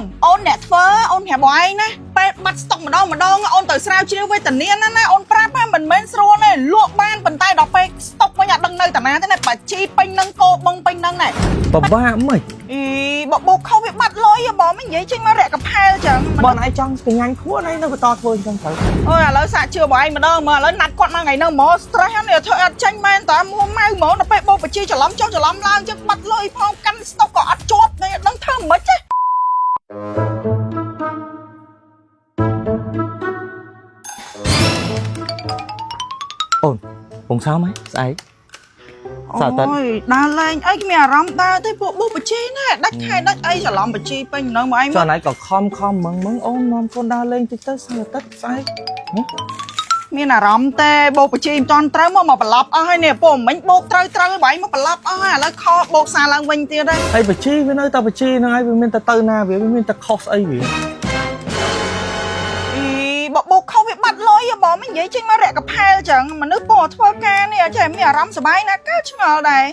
បងអូនអ្នកធ្វើអូនប្រាប់បងឯងណាពេលបាត់ស្តុកម្ដងអូនទៅស្រាវជ្រាវវេទនាណាអូនប្រាប់ថាមិនមែនស្រួលទេលក់បានប៉ុន្តែដល់ពេលស្តុកវិញអត់ដឹងនៅតាណាទេណាបាជីពេញនឹងគោបងពេញនឹងណែបបាក់មិនអីបោកខុសវាបាត់លុយបងមិននិយាយចេញមករកកផែលចឹងបងឯងចង់ស្ញាញ់ខ្លួនឯងនៅបន្តធ្វើអញ្ចឹងទៅអូយឥឡូវសាកជឿបងឯងម្ដងមើលឥឡូវណាត់គាត់មកថ្ងៃនៅមក stress នេះធ្វើអត់ចាញ់មែនតើមួម៉ៅហ្មងដល់ពេលបោកបាជីច្រឡំចុះច្រឡំឡើងចឹងបាត់លុយផងកាន់ស្តុកក៏អត់ជាប់ទេអត់ដឹងធ្វើមិនទេអូនបងសើមហ៎ស្អែកសើតើអូយដើរលេងអីគ្មានអារម្មណ៍ដើរទេពួកបុកបជីណាដាច់ខែដាច់អីច្រឡំបជីពេញនៅមកឯងចុះណៃក៏ខំមើងអូននាំកូនដើរលេងតិចទៅសើតើស្អែកមានអារម្មណ៍ទេបោកបជីមិនតាន់ត្រូវមកប្រឡប់អស់ហើយនេះពួកមិញបោកត្រូវបាយមកប្រឡប់អស់ហើយឥឡូវខបោកសារឡើងវិញទៀតហើយហើយបជីវានៅតែបជីហ្នឹងហើយវាមានតែទៅណាវាមានតែខុសស្អីវាបោកខុសវាបាត់លុយបងមិននិយាយចេញមករកកផែលចឹងមនុស្សពួកធ្វើការនេះចេះមានអារម្មណ៍សុបាយណាស់កើតឆ្ងល់ដែរ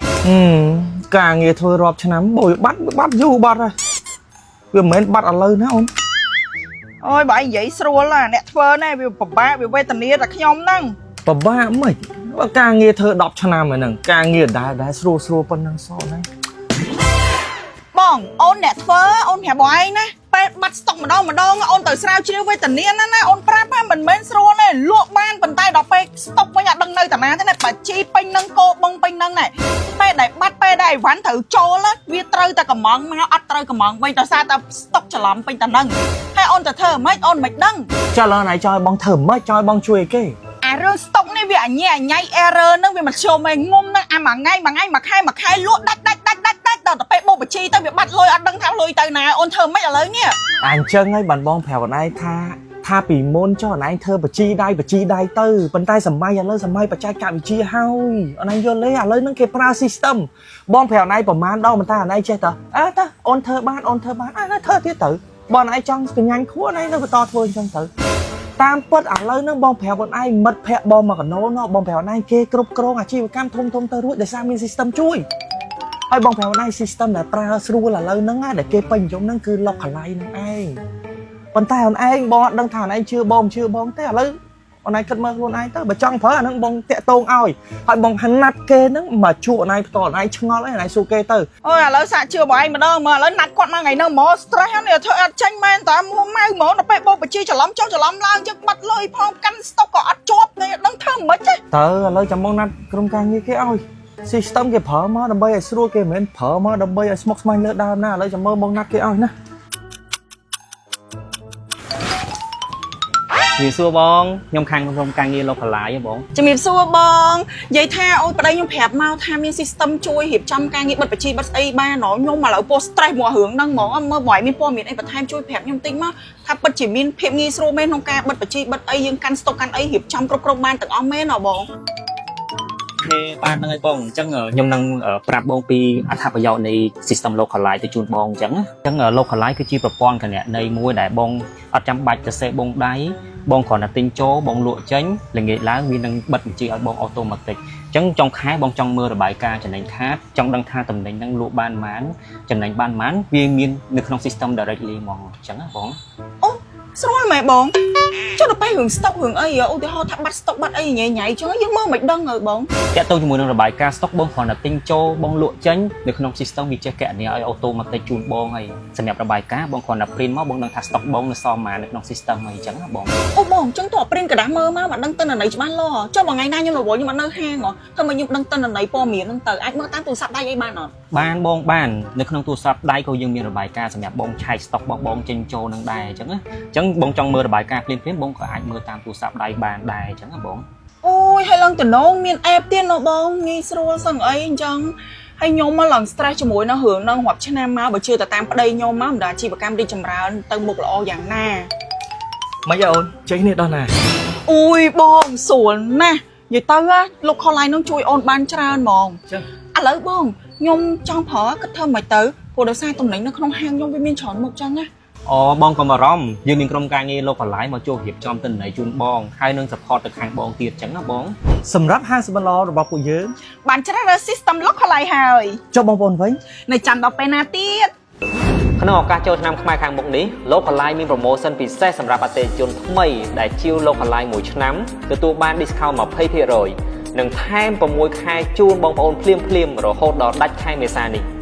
ការងារធ្វើរាប់ឆ្នាំបោយបាត់យូរបាត់ហើយវាមិនមែនបាត់ឥឡូវណាអូនអូយបើនិយាយស្រួលណាអ្នកធ្វើណែវាពិបាកវាវេទនាតែខ្ញុំហ្នឹងពិបាកមិនបើការងារធ្វើ10ឆ្នាំហ្នឹងការងារដែលស្រួលប៉ុណ្ណឹងសោះហ្នឹងបងអូនអ្នកធ្វើអូនប្រាប់បងឯងណាពេលបាត់ស្តុកម្ដងអូនទៅស្រាវជ្រាវវេទនាណាអូនប្រាប់ថាមិនមែនស្រួលទេលក់បានប៉ុន្តែដល់ពេលស្តុកវិញអត់ដឹងនៅតាណាទេណាបាជីពេញនឹងគោបងពេញនឹងណែពេលដែលបាត់ពេលដែលអីវ៉ាន់ត្រូវចូលវាត្រូវតែកំងមកអត់ត្រូវកំងវិញដោយសារតែស្តុកច្រឡំពេញតានឹងហើយអូនទៅធ្វើម៉េចអូនមិនដឹងចុះឡើយណៃចោលបងធ្វើម៉េចចោលបងជួយគេអារឿងស្តុកនេះវាអញញ៉ៃ error នឹងវាមិនឈោមឯងងុំនឹងអាមួយខែលក់ដាច់ដល់ទៅពេលបោកបជីទៅវាបាត់លុយអត់ដឹងថាលុយទៅណាអូនធ្វើម៉េចឥឡូវនេះអញ្ចឹងហើយបានបងប្រាប់ណៃថាពីមុនចុះណៃធ្វើបជីដៃទៅប៉ុន្តែសម័យឥឡូវសម័យបច្ចេកវិទ្យាហើយអណៃយល់ទេឥឡូវហ្នឹងគេប្រើ system បងប្រាប់ណៃប្រហែលដងមិនតែណៃចេះតើតើអូនធ្វើបានណាធ្វើទៀតទៅបងណៃចង់ស្ញាញ់ខ្លួនឯងនៅបន្តធ្វើអញ្ចឹងទៅតាមពិតឥឡូវហ្នឹងបងប្រាប់ខ្លួនឯងមិត្តភ័ក្តិបងមកកណូណបងប្រាប់ខ្លួនឯងគេគ្រប់គ្រងអាជីវកម្មធំទៅរួចដោយសារមាន system ជួយហើយបងប្រាប់ខ្លួនឯង system ដែលប្រើស្រួលឥឡូវហ្នឹងដែលគេពេញនិយមហ្នឹងគឺ localize ហ្នឹងឯងប៉ុន្តែខ្លួនឯងបងអត់ដឹងថាខ្លួនឯងជឿបងទេឥឡូវខ្លួនឯងគិតមើលខ្លួនឯងទៅបើចង់ប្រើអាហ្នឹងបងតាក់ទងឲ្យហើយបងណាត់គេហ្នឹងមកជួបខ្លួនឯងផ្ទាល់ខ្លួនឯងឆ្ងល់អីខ្លួនឯងសួរគេទៅអូយឥឡូវសាកជឿបងឯងម្ដងមើលឥឡូវណាត់គាត់មកថ្ងៃនៅមក stress នេះធ្វើអត់ចាញ់មែនតើមួម៉ៅហ្មងដល់ពេលបោកបជីច្រឡំចុះច្រឡំឡើងចឹងបាត់លុយផងកាន់ស្តុកក៏អត់ជាប់ទេអត់ដឹងធ្វើមិនទេតើឥឡូវចាំបងណាត់ក្រុមការងារគេឲ្យsystem គេប្រើមកដើម្បីឲ្យស្រួលគេមិនមែនប្រើមកដើម្បីឲ្យស្មុគស្មាញលើដើមណាឥឡូវចាំមើលបងណាត់គេឲ្យណាជំរាបសួរបងខ្ញុំខាងក្រុមការងារ localize ហ៎បងជំរាបសួរបងនិយាយថាអូនប្តីខ្ញុំប្រាប់មកថាមាន system ជួយរៀបចំការងារបិទបជីបិទស្អីបានខ្ញុំឥឡូវពោះ stress មករឿងហ្នឹងហ្មងមើលបងឯងមានព័ត៌មានអីបន្ថែមជួយប្រាប់ខ្ញុំតិចមកថាពិតជាមានភាពងាយស្រួលមែនក្នុងការបិទបជីបិទអីយើងកាន់ស្តុកកាន់អីរៀបចំគ្រប់គ្រងបានទាំងអស់មែនបងគេបានហ្នឹងហើយបងអញ្ចឹងខ្ញុំនឹងប្រាប់បងពីអត្ថប្រយោជន៍នៃ system localize ទៅជូនបងអញ្ចឹង localize គឺជាប្រព័ន្ធគណនេយ្យមួយដែលបងអត់ចាំបាច់ទៅសេបងដៃបងគ្រាន់តែទិញចូលបងលក់ចេញល្ងាចឡើងវានឹងបិទបញ្ជីឲ្យបងអូតូម៉ាទិកអញ្ចឹងចុងខែបងចង់មើលរបាយការណ៍ចំណេញខាតចង់ដឹងថាតំណែងហ្នឹងលក់បានប៉ុន្មានចំណេញបានប៉ុន្មានវាមាននៅក្នុង system directly ហ្មងអញ្ចឹងណាបងអូស្រួលមែនបងចុះដល់ពេលរឿងស្តុករឿងអីឧទាហរណ៍ថាបាត់ស្តុកបាត់អីញ៉ៃអញ្ចឹងយើងមើលមិនដឹងហើយបងតាក់ទងជាមួយនឹងរបាយការណ៍ស្តុកបងគ្រាន់តែទិញចូលបងលក់ចេញនៅក្នុង system វាចេះកណនាឲ្យអូតូម៉ាទិកជូនបងហើយសម្រាប់របាយការណ៍បងគ្រាន់តែ print មកបងដឹងថាស្តុកបងនៅសល់ប៉ុន្មាននៅក្នុង system ហើយអញ្ចឹងណាបងអូបងអញ្ចឹងតើ print กระดาษមើលមកមិនដឹងទិន្នន័យច្បាស់លាស់ចុះមួយថ្ងៃណាខ្ញុំរវល់ខ្ញុំអត់នៅហាងហ៎ធ្វើមកខ្ញុំដឹងទិន្នន័យព័ត៌មានហ្នឹងទៅអាចមើលតាមទូរស័ព្ទដៃអីបានអត់បានបងបាននៅក្នុងទូរស័ព្ទដៃក៏យើងមានរបាយការណ៍សម្រាប់បងឆែកស្តុករបស់បងចេញចូលនឹងដែរអញ្ចឹងណាអញ្ចឹងបងចង់មើលរបាយការណ៍ភ្លាមបងក៏អាចមើលតាមទូរស័ព្ទដៃបានដែរអញ្ចឹងណាបងអូយហើយឡើងតំណងមាន app ទៀតណ៎បងងាយស្រួលសឹងអីអញ្ចឹងហើយខ្ញុំមកឡើង stress ជាមួយនឹងរឿងហ្នឹងរាប់ឆ្នាំមកបើជឿតែតាមប្តីខ្ញុំមកមិនដាជីវកម្មរីកចម្រើនទៅមុខល្អយ៉ាងណាមិនអូនចេញនេះដល់ណាអូយបងស្រួលណាស់និយាយទៅលោកខលឡៃនឹងជួយអូនបានច្រើនហ្មងចឹងឥឡូវបងខ្ញុំចង់ប្រើគិតធ្វើមិនទៅព្រោះដោយសារតំណែងនៅក្នុងហាងខ្ញុំវាមានច្រើនមុខចឹងណាអូបងកុំបារម្ភយើងមានក្រុមការងារ localize មកចូលរៀបចំទិន្នន័យជូនបងហើយនឹង support ទៅខាងបងទៀតចឹងណាបងសម្រាប់ហាងសម្បល់របស់ពួកយើងបានជ្រើសរើស system localize ហើយចុះបងប្អូនវិញនៅចាំដល់ពេលណាទៀត ក្នុងឱកាសចូលឆ្នាំខ្មែរខាងមុខនេះ Localize មាន promotion ពិសេសសម្រាប់អតិថិជនថ្មីដែលជាវ Localize មួយឆ្នាំទទួលបាន discount 20% និងថែម6ខែជូនបងប្អូនភ្លាមៗរហូតដល់ដាច់ខែមេសានេះ